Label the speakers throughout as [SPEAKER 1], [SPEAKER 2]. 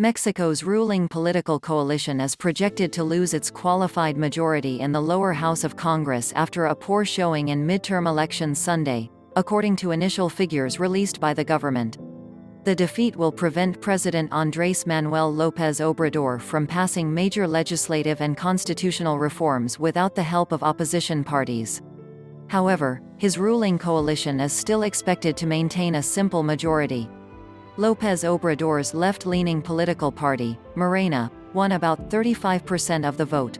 [SPEAKER 1] Mexico's ruling political coalition is projected to lose its qualified majority in the lower house of Congress after a poor showing in midterm elections Sunday, according to initial figures released by the government. The defeat will prevent President Andrés Manuel López Obrador from passing major legislative and constitutional reforms without the help of opposition parties. However, his ruling coalition is still expected to maintain a simple majority. López Obrador's left-leaning political party, Morena, won about 35% of the vote.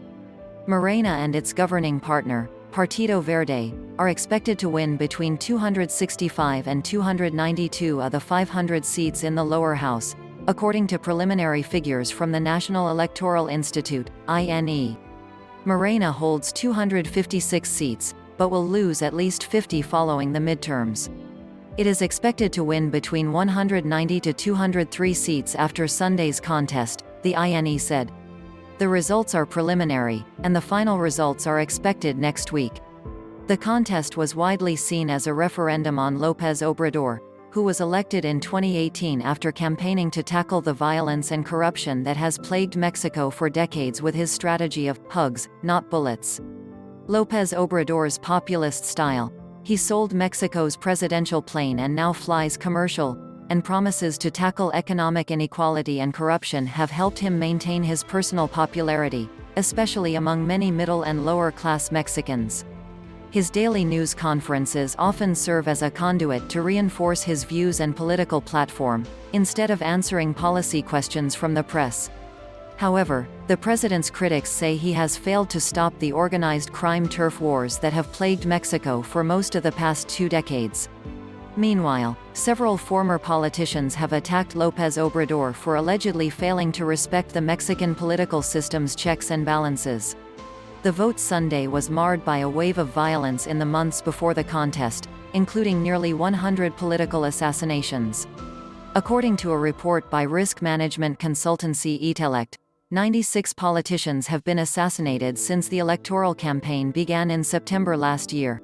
[SPEAKER 1] Morena and its governing partner, Partido Verde, are expected to win between 265 and 292 of the 500 seats in the lower house, according to preliminary figures from the National Electoral Institute, INE. Morena holds 256 seats, but will lose at least 50 following the midterms. It is expected to win between 190 to 203 seats after Sunday's contest, the INE said. The results are preliminary, and the final results are expected next week. The contest was widely seen as a referendum on López Obrador, who was elected in 2018 after campaigning to tackle the violence and corruption that has plagued Mexico for decades with his strategy of hugs, not bullets. López Obrador's populist style, he sold Mexico's presidential plane and now flies commercial, and promises to tackle economic inequality and corruption have helped him maintain his personal popularity, especially among many middle and lower-class Mexicans. His daily news conferences often serve as a conduit to reinforce his views and political platform, instead of answering policy questions from the press. However, the president's critics say he has failed to stop the organized crime turf wars that have plagued Mexico for most of the past 2 decades. Meanwhile, several former politicians have attacked López Obrador for allegedly failing to respect the Mexican political system's checks and balances. The vote Sunday was marred by a wave of violence in the months before the contest, including nearly 100 political assassinations. According to a report by risk management consultancy Etellekt, 96 politicians have been assassinated since the electoral campaign began in September last year.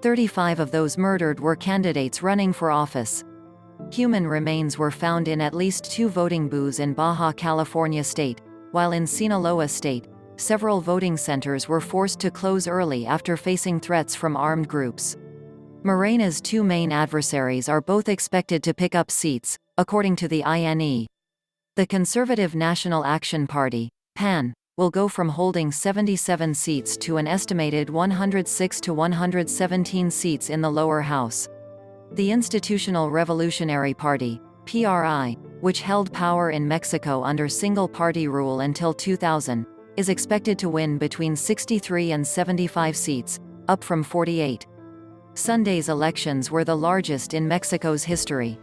[SPEAKER 1] 35 of those murdered were candidates running for office. Human remains were found in at least 2 voting booths in Baja California state, while in Sinaloa state, several voting centers were forced to close early after facing threats from armed groups. Morena's 2 main adversaries are both expected to pick up seats, according to the INE. The Conservative National Action Party, PAN, will go from holding 77 seats to an estimated 106 to 117 seats in the lower house. The Institutional Revolutionary Party, PRI, which held power in Mexico under single-party rule until 2000, is expected to win between 63 and 75 seats, up from 48. Sunday's elections were the largest in Mexico's history.